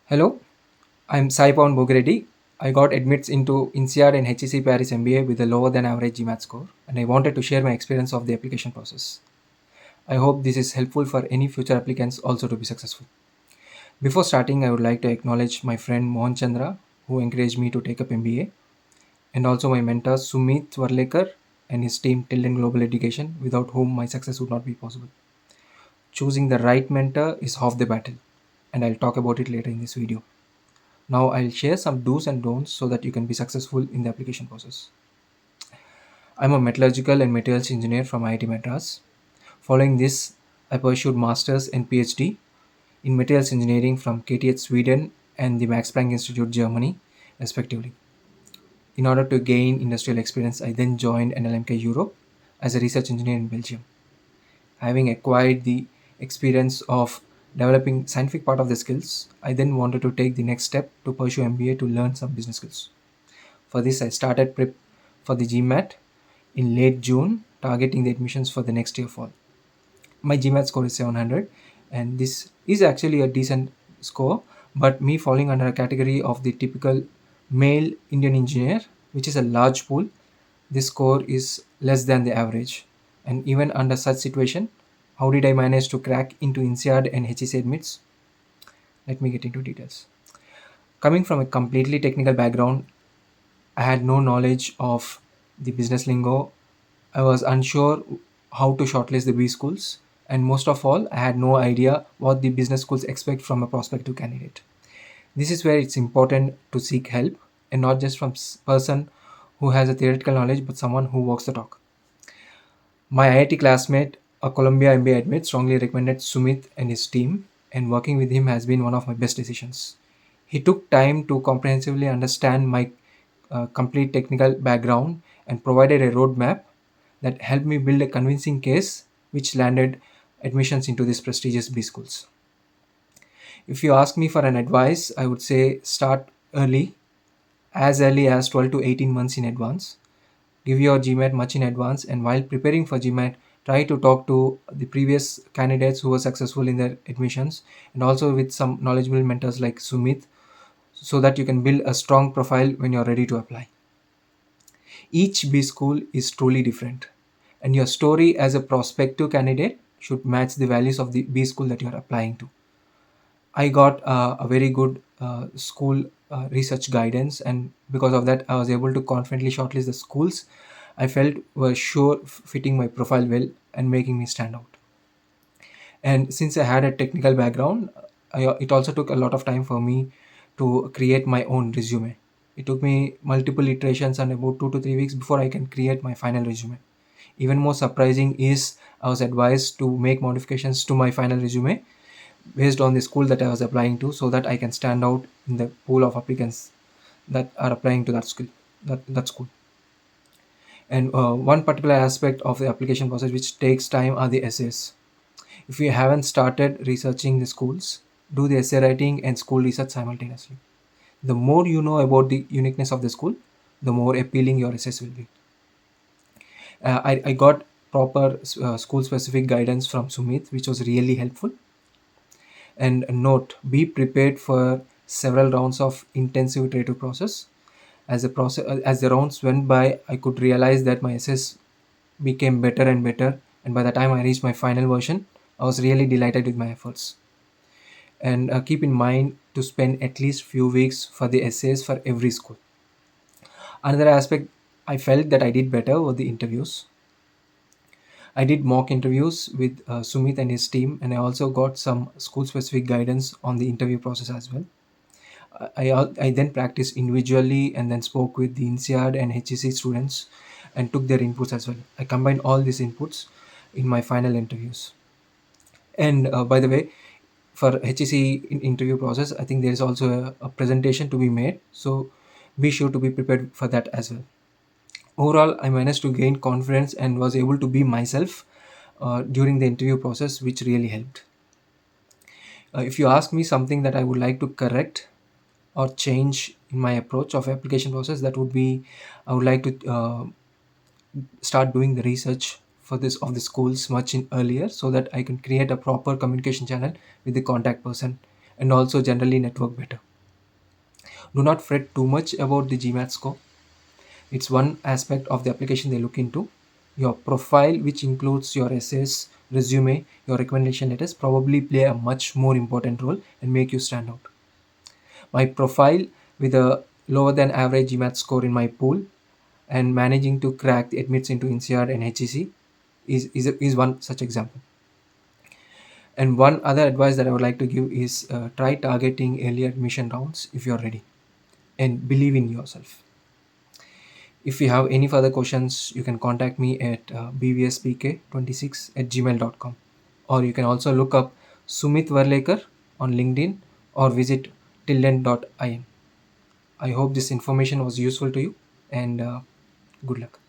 Hello, I'm Pavan Bhogireddy. I got admits into INSEAD and HEC Paris MBA with a lower than average GMAT score, and I wanted to share my experience of the application process. I hope this is helpful for any future applicants also to be successful. Before starting, I would like to acknowledge my friend Mohan Chandra, who encouraged me to take up MBA, and also my mentor Sumit Warlekar and his team Tilden Global Education, without whom my success would not be possible. Choosing the right mentor is half the battle, and I'll talk about it later in this video. Now I'll share some do's and don'ts so that you can be successful in the application process. I'm a metallurgical and materials engineer from IIT Madras. Following this, I pursued masters and PhD in materials engineering from KTH Sweden and the Max Planck Institute Germany, respectively. In order to gain industrial experience, I then joined NLMK Europe as a research engineer in Belgium. Having acquired the experience of developing scientific part of the skills, I then wanted to take the next step to pursue MBA to learn some business skills. For this, I started prep for the GMAT in late June, targeting the admissions for the next year fall. My GMAT score is 700, and this is actually a decent score, but me falling under a category of the typical male Indian engineer, which is a large pool, this score is less than the average. And even under such situation, how did I manage to crack into INSEAD and HEC admits? Let me get into details. Coming from a completely technical background, I had no knowledge of the business lingo. I was unsure how to shortlist the B schools, and most of all, I had no idea what the business schools expect from a prospective candidate. This is where it's important to seek help, and not just from person who has a theoretical knowledge, but someone who walks the talk. My IIT classmate, a Columbia MBA admit, strongly recommended Sumit and his team, and working with him has been one of my best decisions. He took time to comprehensively understand my complete technical background and provided a roadmap that helped me build a convincing case which landed admissions into these prestigious B schools. If you ask me for an advice, I would say start early as 12 to 18 months in advance. Give your GMAT much in advance, and while preparing for GMAT, try to talk to the previous candidates who were successful in their admissions, and also with some knowledgeable mentors like Sumit, so that you can build a strong profile when you're ready to apply. Each B school is truly different, and your story as a prospective candidate should match the values of the B school that you're applying to. I got a very good school research guidance, and because of that, I was able to confidently shortlist the schools I felt were sure fitting my profile well and making me stand out. And since I had a technical background, it also took a lot of time for me to create my own resume. It took me multiple iterations and about 2 to 3 weeks before I can create my final resume. Even more surprising is I was advised to make modifications to my final resume based on the school that I was applying to, so that I can stand out in the pool of applicants that are applying to that school. That school. And one particular aspect of the application process which takes time are the essays. If you haven't started researching the schools, do the essay writing and school research simultaneously. The more you know about the uniqueness of the school, the more appealing your essays will be. I got proper school specific guidance from Sumit, which was really helpful. And note, be prepared for several rounds of intensive iterative process. As the rounds went by, I could realize that my essays became better and better, and by the time I reached my final version, I was really delighted with my efforts. And keep in mind to spend at least few weeks for the essays for every school. Another aspect I felt that I did better were the interviews. I did mock interviews with Sumit and his team, and I also got some school specific guidance on the interview process as well. I then practiced individually and then spoke with the INSEAD and HEC students and took their inputs as well. I combined all these inputs in my final interviews. And by the way, for HEC interview process, I think there is also a presentation to be made. So be sure to be prepared for that as well. Overall, I managed to gain confidence and was able to be myself during the interview process, which really helped. If you ask me something that I would like to correct or change in my approach of application process, that would be I would like to start doing the research for this of the schools much earlier, so that I can create a proper communication channel with the contact person and also generally network better. Do not fret too much about the GMAT score. It's one aspect of the application they look into. Your profile, which includes your essays, resume, your recommendation letters, probably play a much more important role and make you stand out. My profile with a lower than average GMAT score in my pool and managing to crack the admits into INSEAD and HEC is one such example. And one other advice that I would like to give is try targeting early admission rounds if you're ready, and believe in yourself. If you have any further questions, you can contact me at bvspk26@gmail.com, or you can also look up Sumit Varlekar on LinkedIn or visit tilden.in. I hope this information was useful to you, and good luck.